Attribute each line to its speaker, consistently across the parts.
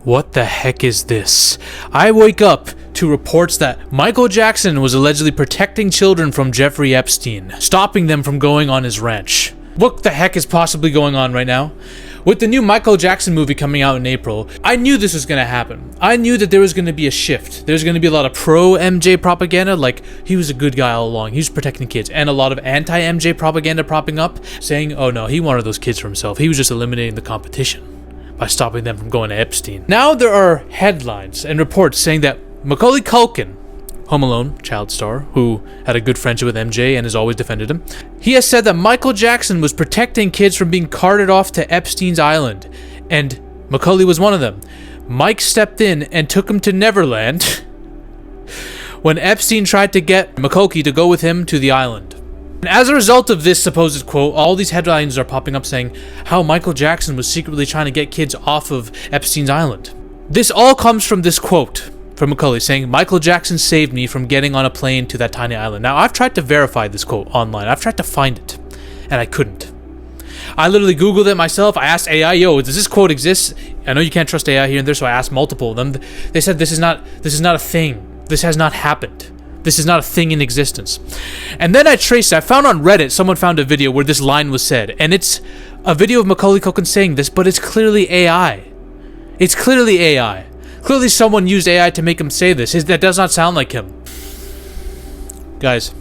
Speaker 1: What the heck is this? I wake up to reports that Michael Jackson was allegedly protecting children from Jeffrey Epstein, stopping them from going on his ranch. What the heck is possibly going on right now? With the new Michael Jackson movie coming out in April, I knew this was going to happen. I knew that there was going to be a shift. There's going to be a lot of pro-MJ propaganda, like he was a good guy all along, he was protecting kids, and a lot of anti-MJ propaganda propping up, saying, oh no, he wanted those kids for himself. He was just eliminating the competition by stopping them from going to Epstein. Now there are headlines and reports saying that Macaulay Culkin, Home Alone child star, who had a good friendship with MJ and has always defended him, he has said that Michael Jackson was protecting kids from being carted off to Epstein's island, and Macaulay was one of them. Mike stepped in and took him to Neverland when Epstein tried to get Macaulay to go with him to the island. And as a result of this supposed quote, all these headlines are popping up saying how Michael Jackson was secretly trying to get kids off of Epstein's island. This all comes from this quote from Macaulay saying, Michael Jackson saved me from getting on a plane to that tiny island. Now, I've tried to verify this quote online. I've tried to find it, and I couldn't. I literally Googled it myself. I asked AI, yo, does this quote exist? I know you can't trust AI here and there, so I asked multiple of them. They said this is not a thing. This has not happened. This is not a thing in existence. And then I traced it. I found on Reddit, someone found a video where this line was said, and it's a video of Macaulay Culkin saying this, but it's clearly AI. It's clearly AI. Clearly someone used AI to make him say this. That does not sound like him. Guys,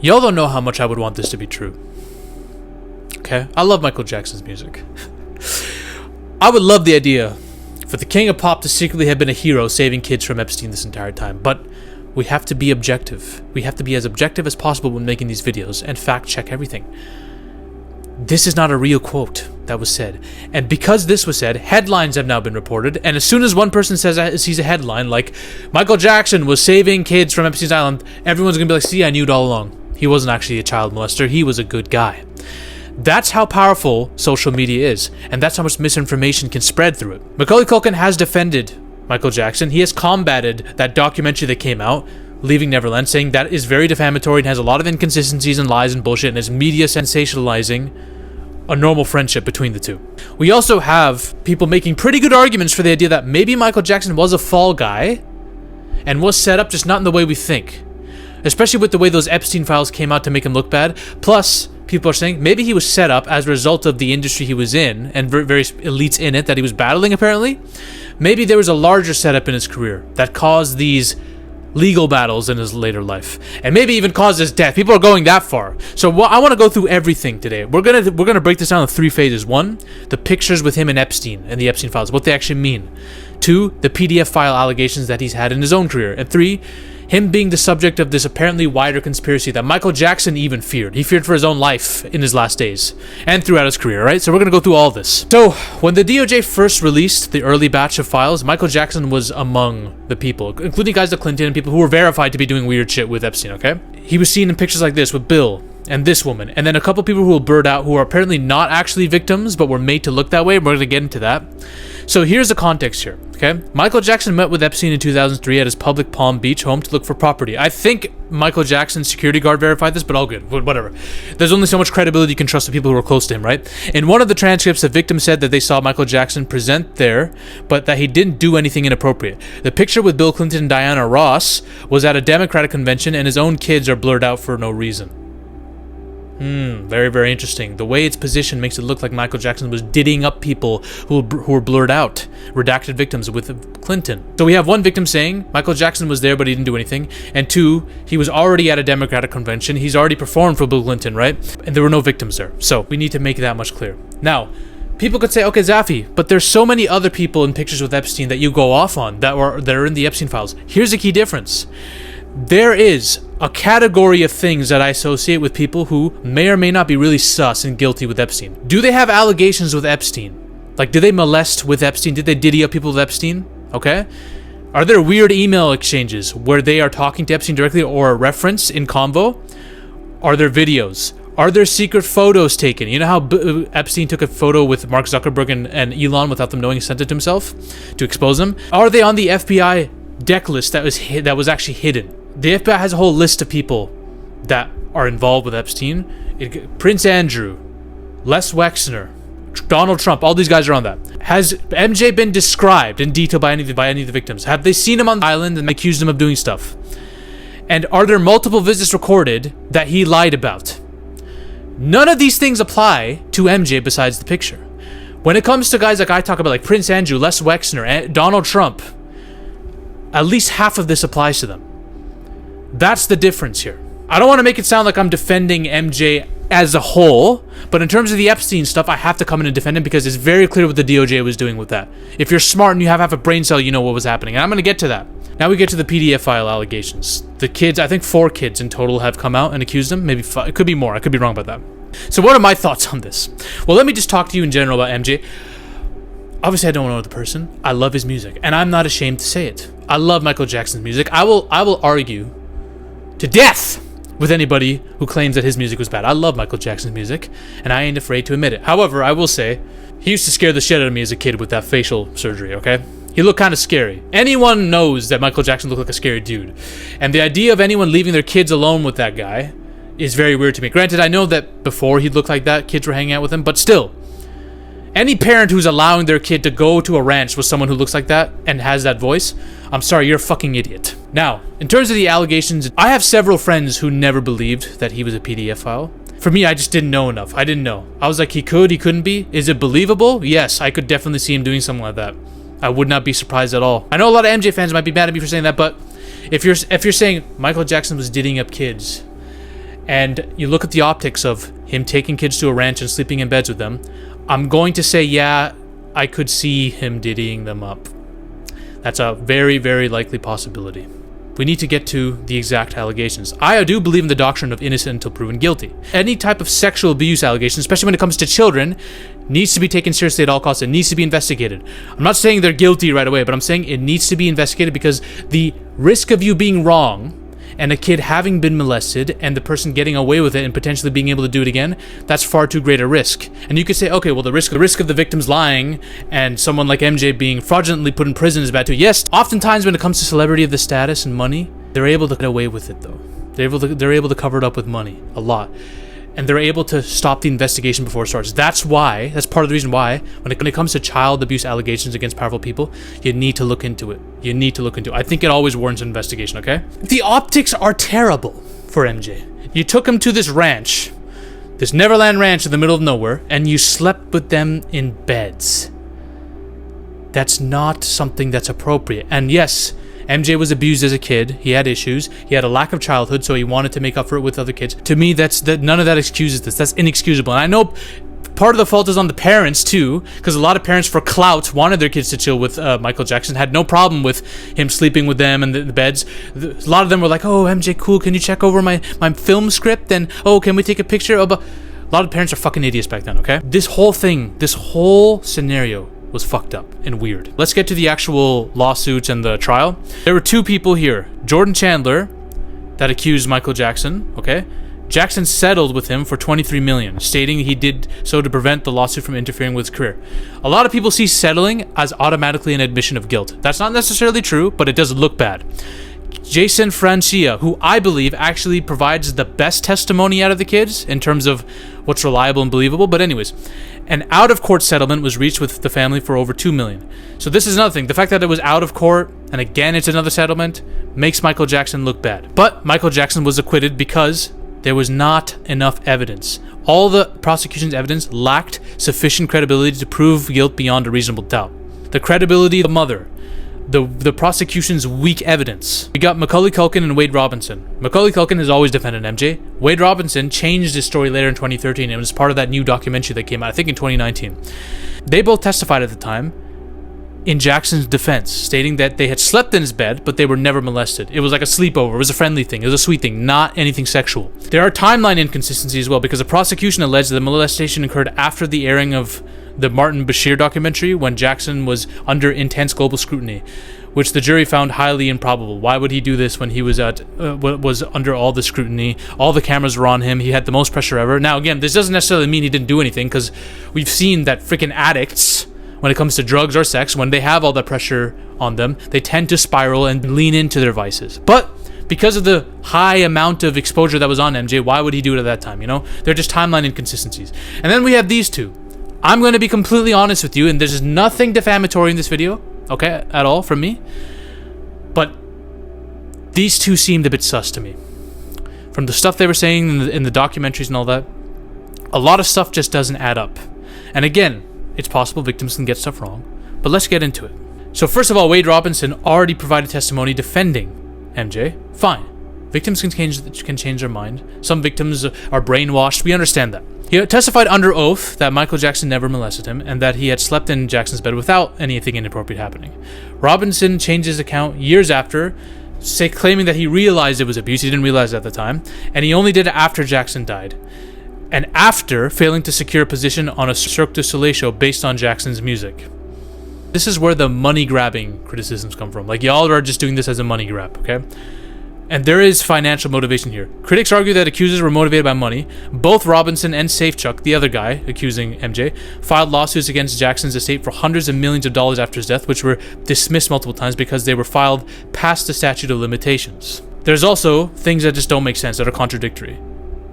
Speaker 1: y'all don't know how much I would want this to be true. Okay? I love Michael Jackson's music. I would love the idea for the king of pop to secretly have been a hero saving kids from Epstein this entire time. But we have to be objective. We have to be as objective as possible when making these videos and fact check everything. This is not a real quote that was said. And because this was said, headlines have now been reported. And as soon as one person sees a headline like, Michael Jackson was saving kids from Epstein's Island, everyone's going to be like, see, I knew it all along. He wasn't actually a child molester. He was a good guy. That's how powerful social media is. And that's how much misinformation can spread through it. Macaulay Culkin has defended Michael Jackson. He has combated that documentary that came out, Leaving Neverland, saying that is very defamatory and has a lot of inconsistencies and lies and bullshit and is media sensationalizing a normal friendship between the two. We also have people making pretty good arguments for the idea that maybe Michael Jackson was a fall guy and was set up, just not in the way we think. Especially with the way those Epstein files came out to make him look bad. Plus, people are saying maybe he was set up as a result of the industry he was in and various elites in it that he was battling, apparently. Maybe there was a larger setup in his career that caused these legal battles in his later life, and maybe even caused his death. People are going that far. So I want to go through everything today. We're gonna break this down in 3 phases. 1, the pictures with him and Epstein and the Epstein files, what they actually mean. 2, the PDF file allegations that he's had in his own career. And 3, him being the subject of this apparently wider conspiracy that Michael Jackson even feared. He feared for his own life in his last days and throughout his career, right? So we're going to go through all this. So when the DOJ first released the early batch of files, Michael Jackson was among the people, including guys like Clinton and people who were verified to be doing weird shit with Epstein, okay? He was seen in pictures like this with Bill and this woman, and then a couple people who were blurred out who are apparently not actually victims but were made to look that way. We're going to get into that. So here's the context here, okay? Michael Jackson met with Epstein in 2003 at his public Palm Beach home to look for property. I think Michael Jackson's security guard verified this, but all good, whatever. There's only so much credibility you can trust the people who are close to him, right? In one of the transcripts, the victim said that they saw Michael Jackson present there, but that he didn't do anything inappropriate. The picture with Bill Clinton and Diana Ross was at a Democratic convention, and his own kids are blurred out for no reason. Very, very interesting. The way it's positioned makes it look like Michael Jackson was diddying up people who were blurred out, redacted victims with Clinton. So we have one victim saying Michael Jackson was there but he didn't do anything, and 2, he was already at a Democratic convention. He's already performed for Bill Clinton, right? And there were no victims there. So we need to make that much clear. Now, people could say, okay, Zafi, but there's so many other people in pictures with Epstein that you go off on that are in the Epstein files. Here's the key difference. There is a category of things that I associate with people who may or may not be really sus and guilty with Epstein. Do they have allegations with Epstein? Like, did they molest with Epstein? Did they diddy up people with Epstein? Okay? Are there weird email exchanges where they are talking to Epstein directly or a reference in convo? Are there videos? Are there secret photos taken? You know how Epstein took a photo with Mark Zuckerberg and Elon without them knowing he sent it to himself to expose them? Are they on the FBI deck list that was actually hidden? The FBI has a whole list of people that are involved with Epstein. Prince Andrew, Les Wexner, Donald Trump, all these guys are on that. Has MJ been described in detail by any of the victims? Have they seen him on the island and accused him of doing stuff? And are there multiple visits recorded that he lied about? None of these things apply to MJ besides the picture. When it comes to guys like I talk about, like Prince Andrew, Les Wexner, Donald Trump, at least half of this applies to them. That's the difference here. I don't want to make it sound like I'm defending MJ as a whole, but in terms of the Epstein stuff, I have to come in and defend him because it's very clear what the DOJ was doing with that. If you're smart and you have half a brain cell, you know what was happening. And I'm going to get to that. Now we get to the PDF file allegations. The kids, I think 4 kids in total have come out and accused them. Maybe 5. It could be more. I could be wrong about that. So what are my thoughts on this? Well, let me just talk to you in general about MJ. Obviously, I don't know the person. I love his music, and I'm not ashamed to say it. I love Michael Jackson's music. I will argue to death with anybody who claims that his music was bad. I love Michael Jackson's music, and I ain't afraid to admit it. However, I will say, he used to scare the shit out of me as a kid with that facial surgery, okay? He looked kind of scary. Anyone knows that Michael Jackson looked like a scary dude. And the idea of anyone leaving their kids alone with that guy is very weird to me. Granted, I know that before he looked like that, kids were hanging out with him, but still. Any parent who's allowing their kid to go to a ranch with someone who looks like that and has that voice, I'm sorry, you're a fucking idiot. Now, in terms of the allegations, I have several friends who never believed that he was a PDF file. For me, I just didn't know enough. I didn't know. I was like, he couldn't be. Is it believable? Yes, I could definitely see him doing something like that. I would not be surprised at all. I know a lot of MJ fans might be mad at me for saying that, but if you're saying Michael Jackson was diddying up kids, and you look at the optics of him taking kids to a ranch and sleeping in beds with them, I'm going to say, yeah, I could see him diddying them up. That's a very, very likely possibility. We need to get to the exact allegations. I do believe in the doctrine of innocent until proven guilty. Any type of sexual abuse allegation, especially when it comes to children, needs to be taken seriously at all costs. It needs to be investigated. I'm not saying they're guilty right away, but I'm saying it needs to be investigated because the risk of you being wrong and a kid having been molested and the person getting away with it and potentially being able to do it again, that's far too great a risk. And you could say, okay, well, the risk of the victims lying and someone like MJ being fraudulently put in prison is bad too. Yes, oftentimes when it comes to celebrity of the status and money, they're able to get away with it though. They're able to cover it up with money a lot. And they're able to stop the investigation before it starts. That's part of the reason why, when it comes to child abuse allegations against powerful people, you need to look into it. I think it always warrants an investigation, okay? The optics are terrible for MJ. You took him to this ranch, this Neverland ranch in the middle of nowhere, and you slept with them in beds. That's not something that's appropriate. And yes, MJ was abused as a kid. He had issues. He had a lack of childhood, so he wanted to make up for it with other kids. To me, none of that excuses this. That's inexcusable. And I know part of the fault is on the parents too, because a lot of parents for clout wanted their kids to chill with Michael Jackson, had no problem with him sleeping with them in the beds. A lot of them were like, oh, MJ, cool, can you check over my film script? And, oh, can we take a picture? Oh, but a lot of parents are fucking idiots back then, okay? This whole scenario was fucked up and weird. Let's get to the actual lawsuits and the trial. There were 2 people here. Jordan Chandler, that accused Michael Jackson, okay? Jackson settled with him for $23 million, stating he did so to prevent the lawsuit from interfering with his career. A lot of people see settling as automatically an admission of guilt. That's not necessarily true, but it does look bad. Jason Francia, who I believe actually provides the best testimony out of the kids in terms of what's reliable and believable. But anyways, an out-of-court settlement was reached with the family for over $2 million. So this is another thing. The fact that it was out of court, and again it's another settlement, makes Michael Jackson look bad. But Michael Jackson was acquitted because there was not enough evidence. All the prosecution's evidence lacked sufficient credibility to prove guilt beyond a reasonable doubt. The credibility of the mother, the prosecution's weak evidence. We got Macaulay Culkin and Wade Robinson. Macaulay Culkin has always defended MJ. Wade Robinson changed his story later in 2013. It was part of that new documentary that came out, I think in 2019. They both testified at the time in Jackson's defense, stating that they had slept in his bed, but they were never molested. It was like a sleepover. It was a friendly thing. It was a sweet thing, not anything sexual. There are timeline inconsistencies as well, because the prosecution alleged that the molestation occurred after the airing of the Martin Bashir documentary, when Jackson was under intense global scrutiny, which the jury found highly improbable. Why would he do this when he was under all the scrutiny? All the cameras were on him. He had the most pressure ever. Now, again, this doesn't necessarily mean he didn't do anything, because we've seen that freaking addicts, when it comes to drugs or sex, when they have all that pressure on them, they tend to spiral and lean into their vices. But because of the high amount of exposure that was on MJ, why would he do it at that time, you know? They're just timeline inconsistencies. And then we have these two. I'm going to be completely honest with you, and there's nothing defamatory in this video, okay, at all from me. But these two seemed a bit sus to me. From the stuff they were saying in the documentaries and all that, a lot of stuff just doesn't add up. And again, it's possible victims can get stuff wrong, but let's get into it. So first of all, Wade Robinson already provided testimony defending MJ. Fine. Victims can change their mind. Some victims are brainwashed. We understand that. He testified under oath that Michael Jackson never molested him and that he had slept in Jackson's bed without anything inappropriate happening. Robinson changed his account years after, claiming that he realized it was abuse. He didn't realize it at the time, and he only did it after Jackson died, and after failing to secure a position on a Cirque du Soleil show based on Jackson's music. This is where the money-grabbing criticisms come from. Like, y'all are just doing this as a money grab, okay? And there is financial motivation here. Critics argue that accusers were motivated by money. Both Robinson and Safechuck, the other guy accusing MJ, filed lawsuits against Jackson's estate for hundreds of millions of dollars after his death, which were dismissed multiple times because they were filed past the statute of limitations. There's also things that just don't make sense, that are contradictory.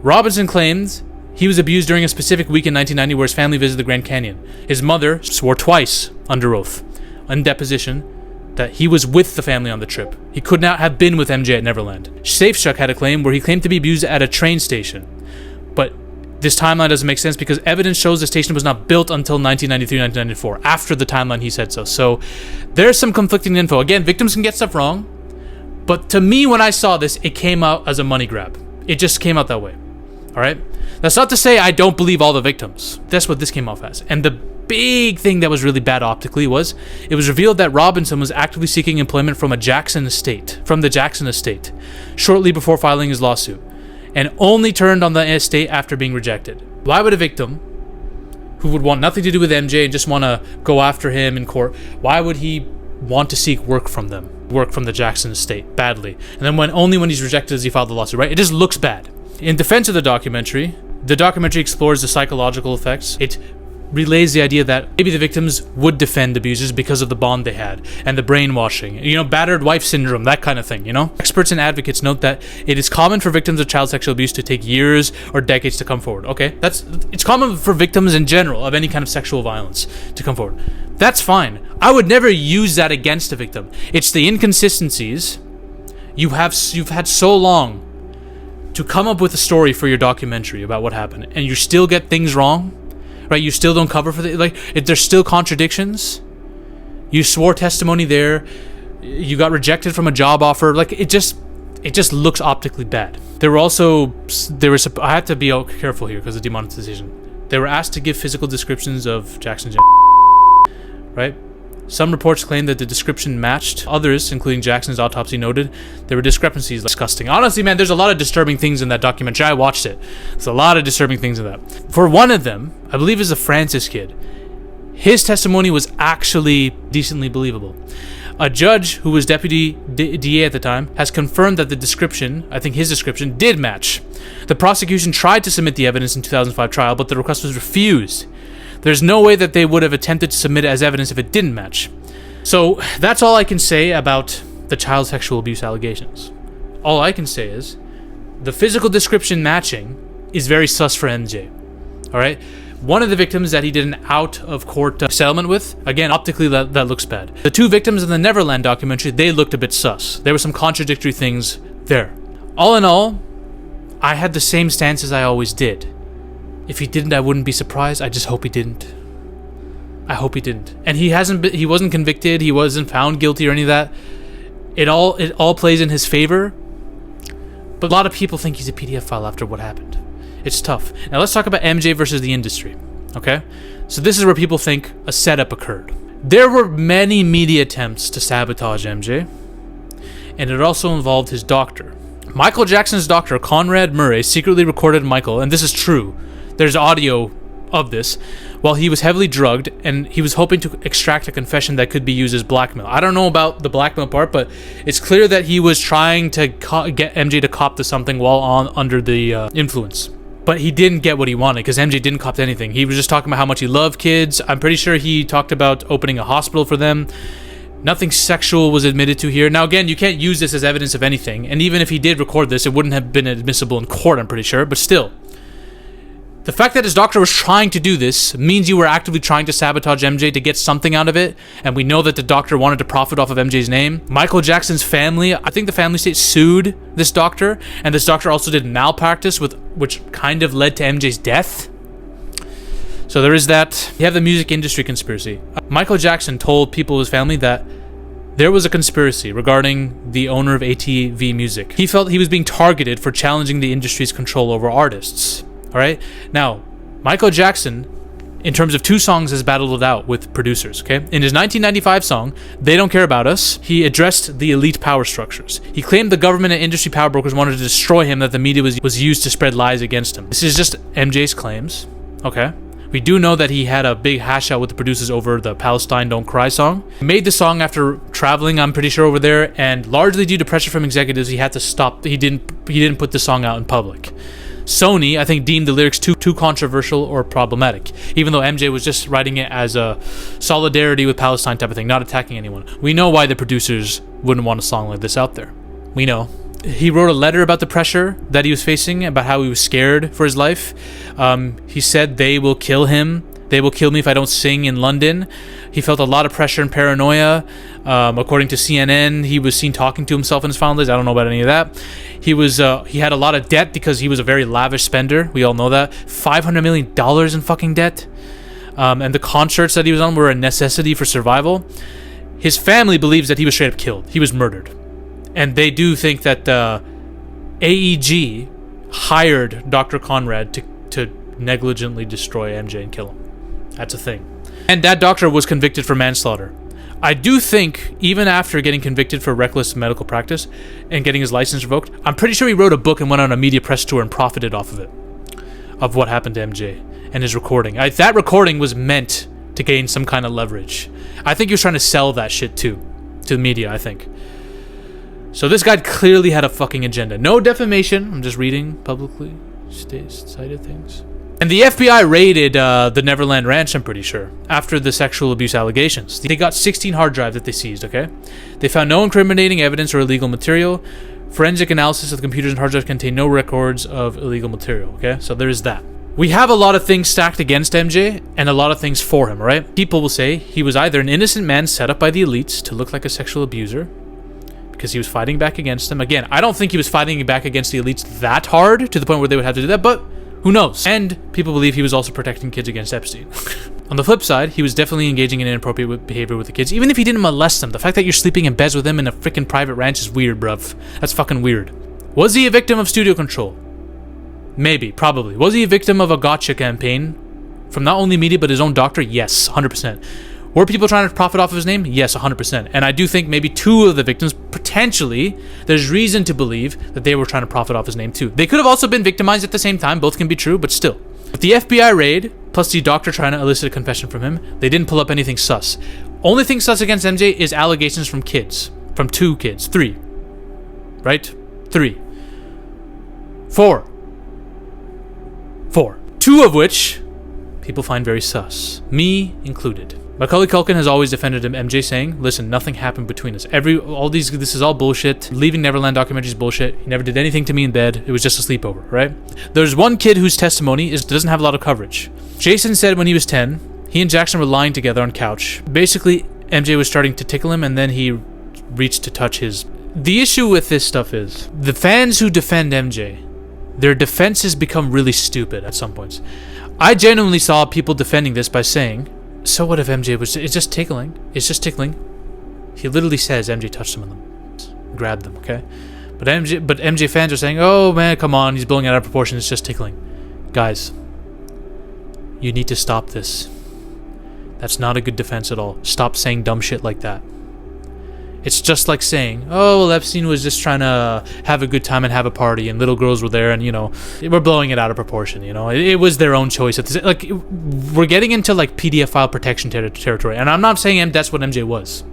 Speaker 1: Robinson claims he was abused during a specific week in 1990 where his family visited the Grand Canyon. His mother swore twice under oath, in deposition, that he was with the family on the trip. He could not have been with MJ at Neverland. Safechuck had a claim where he claimed to be abused at a train station. But this timeline doesn't make sense because evidence shows the station was not built until 1993-1994, after the timeline he said so. So there's some conflicting info. Again, victims can get stuff wrong, but to me, when I saw this, it came out as a money grab. It just came out that way. Alright? That's not to say I don't believe all the victims. That's what this came off as. And the big thing that was really bad optically was it was revealed that Robinson was actively seeking employment from the Jackson estate shortly before filing his lawsuit, and only turned on the estate after being rejected. Why would a victim who would want nothing to do with MJ and just want to go after him in court, why would he want to seek work from the Jackson estate badly? And then only when he's rejected does he file the lawsuit, right? It just looks bad. In defense of the documentary explores the psychological effects. It relays the idea that maybe the victims would defend abusers because of the bond they had and the brainwashing, battered wife syndrome, that kind of thing, Experts and advocates note that it is common for victims of child sexual abuse to take years or decades to come forward. Okay, it's common for victims in general of any kind of sexual violence to come forward. That's fine. I would never use that against a victim. It's the inconsistencies. You've had so long to come up with a story for your documentary about what happened, and you still get things wrong. Right, you still don't cover for there's still contradictions. You swore testimony there. You got rejected from a job offer. It just looks optically bad. I have to be careful here because of demonetization. They were asked to give physical descriptions of Jackson's, right? Some reports claim that the description matched. Others, including Jackson's autopsy, noted there were discrepancies. Disgusting. Honestly, man, there's a lot of disturbing things in that documentary. I watched it. There's a lot of disturbing things in that. For one of them, I believe is a Francis kid. His testimony was actually decently believable. A judge who was deputy DA at the time has confirmed that the description, I think his description, did match. The prosecution tried to submit the evidence in 2005 trial, but the request was refused. There's no way that they would have attempted to submit it as evidence if it didn't match. So that's all I can say about the child sexual abuse allegations. All I can say is the physical description matching is very sus for MJ. All right? One of the victims that he did an out-of-court settlement with, again, optically that looks bad. The two victims in the Neverland documentary, they looked a bit sus. There were some contradictory things there. All in all, I had the same stance as I always did. If he didn't, I wouldn't be surprised. I just hope he didn't. I hope he didn't. And he wasn't convicted. He wasn't found guilty or any of that. It all plays in his favor. But a lot of people think he's a PDF file after what happened. It's tough. Now let's talk about MJ versus the industry. Okay? So this is where people think a setup occurred. There were many media attempts to sabotage MJ. And it also involved his doctor. Michael Jackson's doctor, Conrad Murray, secretly recorded Michael, and this is true. There's audio of this, while he was heavily drugged, and he was hoping to extract a confession that could be used as blackmail. I don't know about the blackmail part, but it's clear that he was trying to get MJ to cop to something while under the influence. But he didn't get what he wanted, because MJ didn't cop to anything. He was just talking about how much he loved kids. I'm pretty sure he talked about opening a hospital for them. Nothing sexual was admitted to here. Now, again, you can't use this as evidence of anything, and even if he did record this, it wouldn't have been admissible in court, I'm pretty sure, but still. The fact that his doctor was trying to do this means you were actively trying to sabotage MJ to get something out of it, and we know that the doctor wanted to profit off of MJ's name. Michael Jackson's family, I think the family state sued this doctor, and this doctor also did malpractice, which kind of led to MJ's death. So there is that. You have the music industry conspiracy. Michael Jackson told people in his family that there was a conspiracy regarding the owner of ATV Music. He felt he was being targeted for challenging the industry's control over artists. All right. Now, Michael Jackson, in terms of 2 songs, has battled it out with producers. Okay. In his 1995 song, "They Don't Care About Us," he addressed the elite power structures. He claimed the government and industry power brokers wanted to destroy him, that the media was used to spread lies against him. This is just MJ's claims. Okay. We do know that he had a big hash out with the producers over the Palestine Don't Cry song. He made the song after traveling, I'm pretty sure, over there, and largely due to pressure from executives, he had to stop. He didn't put the song out in public. Sony, I think, deemed the lyrics too controversial or problematic, even though MJ was just writing it as a solidarity with Palestine type of thing, not attacking anyone. We know why the producers wouldn't want a song like this out there. We know. He wrote a letter about the pressure that he was facing, about how he was scared for his life. He said, "They will kill him. They will kill me if I don't sing in London." He felt a lot of pressure and paranoia. According to CNN, he was seen talking to himself in his final days. I don't know about any of that. He had a lot of debt because he was a very lavish spender. We all know that. $500 million in fucking debt. And the concerts that he was on were a necessity for survival. His family believes that he was straight up killed. He was murdered. And they do think that AEG hired Dr. Conrad to negligently destroy MJ and kill him. That's a thing. And that doctor was convicted for manslaughter. I do think, even after getting convicted for reckless medical practice and getting his license revoked, I'm pretty sure he wrote a book and went on a media press tour and profited off of it, of what happened to MJ and his recording. That recording was meant to gain some kind of leverage. I think he was trying to sell that shit too, to the media, I think. So this guy clearly had a fucking agenda. No defamation. I'm just reading publicly cited things. And the FBI raided the Neverland Ranch, I'm pretty sure, after the sexual abuse allegations. They got 16 hard drives that they seized, okay? They found no incriminating evidence or illegal material. Forensic analysis of the computers and hard drives contained no records of illegal material, okay? So there is that. We have a lot of things stacked against MJ and a lot of things for him, right? People will say he was either an innocent man set up by the elites to look like a sexual abuser, because he was fighting back against them. Again, I don't think he was fighting back against the elites that hard to the point where they would have to do that, but who knows? And people believe he was also protecting kids against Epstein. On the flip side, he was definitely engaging in inappropriate behavior with the kids, even if he didn't molest them. The fact that you're sleeping in beds with them in a freaking private ranch is weird, bruv. That's fucking weird. Was he a victim of studio control? Maybe, probably. Was he a victim of a gotcha campaign from not only media but his own doctor? Yes, 100%. Were people trying to profit off of his name? Yes, 100%. And I do think maybe 2 of the victims, potentially, there's reason to believe that they were trying to profit off his name too. They could have also been victimized at the same time. Both can be true, but still. With the FBI raid, plus the doctor trying to elicit a confession from him, they didn't pull up anything sus. Only thing sus against MJ is allegations from kids. From 2 kids. 3. Right? 3. 4. 4. 2 of which people find very sus. Me included. Macaulay Culkin has always defended MJ, saying, "Listen, nothing happened between us. This is all bullshit. Leaving Neverland documentary is bullshit. He never did anything to me in bed. It was just a sleepover," right? There's one kid whose testimony doesn't have a lot of coverage. Jason said when he was 10, he and Jackson were lying together on couch. Basically, MJ was starting to tickle him, and then he reached to touch his. The issue with this stuff is, the fans who defend MJ, their defenses become really stupid at some points. I genuinely saw people defending this by saying, so what if MJ was... It's just tickling. It's just tickling. He literally says MJ touched some of them. Grabbed them, okay? But MJ fans are saying, oh man, come on, he's blowing it out of proportion, it's just tickling. Guys, you need to stop this. That's not a good defense at all. Stop saying dumb shit like that. It's just like saying, oh, well, Epstein was just trying to have a good time and have a party, and little girls were there, and, you know, we're blowing it out of proportion, you know? It was their own choice. Like, we're getting into, like, PDF file protection territory, and I'm not saying that's what MJ was.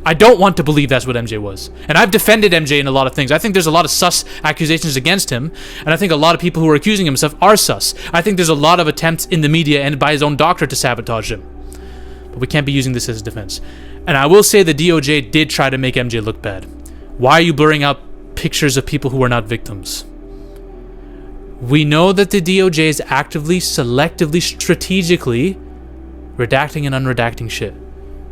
Speaker 1: I don't want to believe that's what MJ was. And I've defended MJ in a lot of things. I think there's a lot of sus accusations against him, and I think a lot of people who are accusing himself are sus. I think there's a lot of attempts in the media and by his own doctor to sabotage him. But we can't be using this as a defense. And I will say the DOJ did try to make MJ look bad. Why are you blurring out pictures of people who are not victims? We know that the DOJ is actively, selectively, strategically redacting and unredacting shit.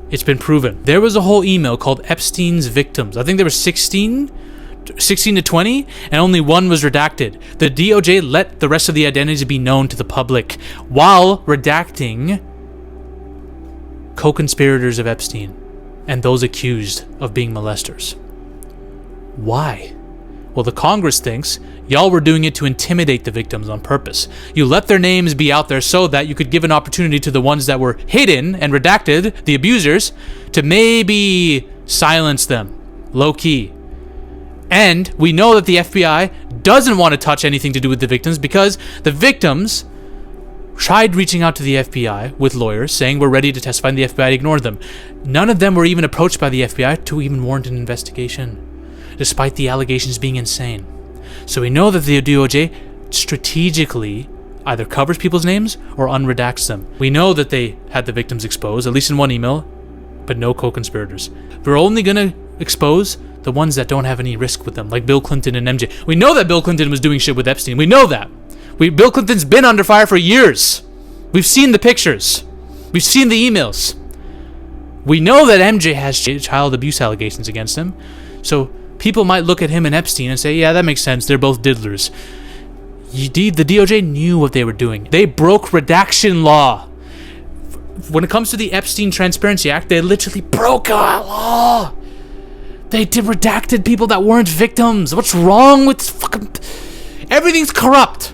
Speaker 1: It's been proven. There was a whole email called Epstein's Victims. I think there were 16 to 20, and only one was redacted. The DOJ let the rest of the identities be known to the public while redacting co-conspirators of Epstein and those accused of being molesters. Why? Well, the Congress thinks y'all were doing it to intimidate the victims on purpose. You let their names be out there so that you could give an opportunity to the ones that were hidden and redacted, the abusers, to maybe silence them, low-key. And we know that the FBI doesn't want to touch anything to do with the victims because the victims tried reaching out to the FBI with lawyers saying we're ready to testify, and the FBI ignored them. None of them were even approached by the FBI to even warrant an investigation, despite the allegations being insane. So we know that the DOJ strategically either covers people's names or unredacts them. We know that they had the victims exposed, at least in one email, but no co-conspirators. We're only going to expose the ones that don't have any risk with them, like Bill Clinton and MJ. We know that Bill Clinton was doing shit with Epstein. We know that. Bill Clinton's been under fire for years. We've seen the pictures. We've seen the emails. We know that MJ has child abuse allegations against him. So people might look at him and Epstein and say, yeah, that makes sense. They're both diddlers. The DOJ knew what they were doing. They broke redaction law. When it comes to the Epstein Transparency Act, they literally broke our law. They redacted people that weren't victims. What's wrong with fucking... Everything's corrupt.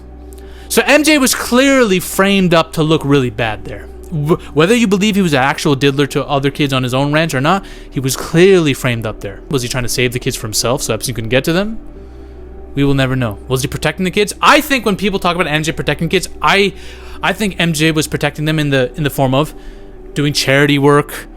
Speaker 1: So MJ was clearly framed up to look really bad there. Whether you believe he was an actual diddler to other kids on his own ranch or not, he was clearly framed up there. Was he trying to save the kids for himself so Epstein couldn't get to them? We will never know. Was he protecting the kids? I think when people talk about MJ protecting kids, I think MJ was protecting them in the form of doing charity work,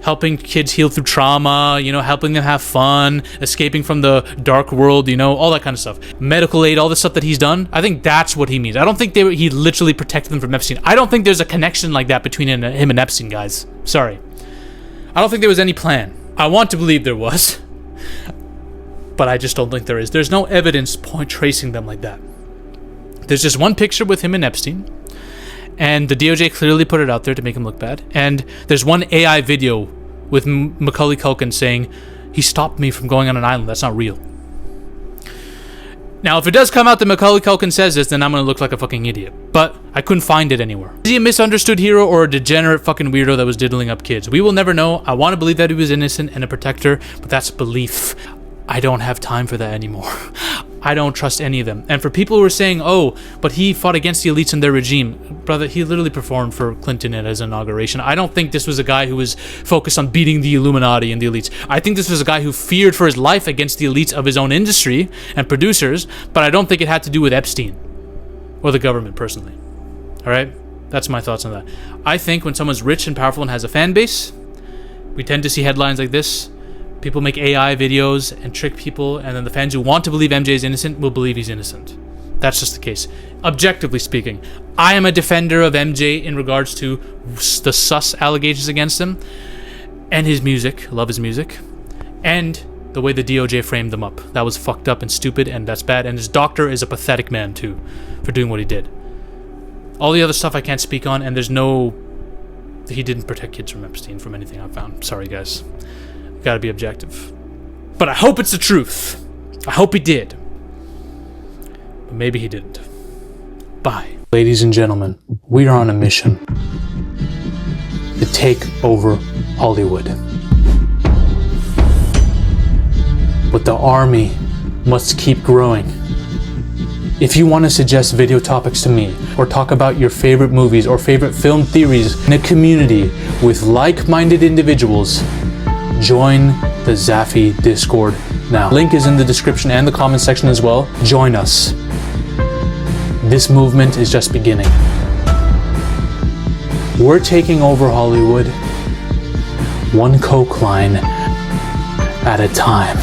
Speaker 1: helping kids heal through trauma, helping them have fun, escaping from the dark world, all that kind of stuff. Medical aid, all the stuff that he's done. I think that's what he means. I don't think he literally protected them from Epstein. I don't think there's a connection like that between him and Epstein, guys. Sorry. I don't think there was any plan. I want to believe there was, but I just don't think there is. There's no evidence tracing them like that. There's just one picture with him and Epstein, and the DOJ clearly put it out there to make him look bad. And there's one AI video with Macaulay Culkin saying, he stopped me from going on an island. That's not real. Now, if it does come out that Macaulay Culkin says this, then I'm going to look like a fucking idiot. But I couldn't find it anywhere. Is he a misunderstood hero or a degenerate fucking weirdo that was diddling up kids? We will never know. I want to believe that he was innocent and a protector, but that's belief. I don't have time for that anymore. I don't trust any of them. And for people who are saying, oh, but he fought against the elites and their regime, brother, he literally performed for Clinton at his inauguration. I don't think this was a guy who was focused on beating the Illuminati and the elites. I think this was a guy who feared for his life against the elites of his own industry and producers, but I don't think it had to do with Epstein or the government personally. All right? That's my thoughts on that. I think when someone's rich and powerful and has a fan base, we tend to see headlines like this. People make AI videos and trick people, and then the fans who want to believe MJ is innocent will believe he's innocent. That's just the case. Objectively speaking, I am a defender of MJ in regards to the sus allegations against him and his music. Love his music. And the way the DOJ framed them up. That was fucked up and stupid, and that's bad. And his doctor is a pathetic man, too, for doing what he did. All the other stuff I can't speak on, and he didn't protect kids from Epstein from anything I've found. Sorry, guys. Gotta be objective. But I hope it's the truth. I hope he did. But maybe he didn't. Bye. Ladies and gentlemen, we are on a mission to take over Hollywood. But the army must keep growing. If you want to suggest video topics to me, or talk about your favorite movies or favorite film theories in a community with like-minded individuals, join the Zafy Discord now. Link is in the description and the comment section as well. Join us. This movement is just beginning. We're taking over Hollywood, one coke line at a time.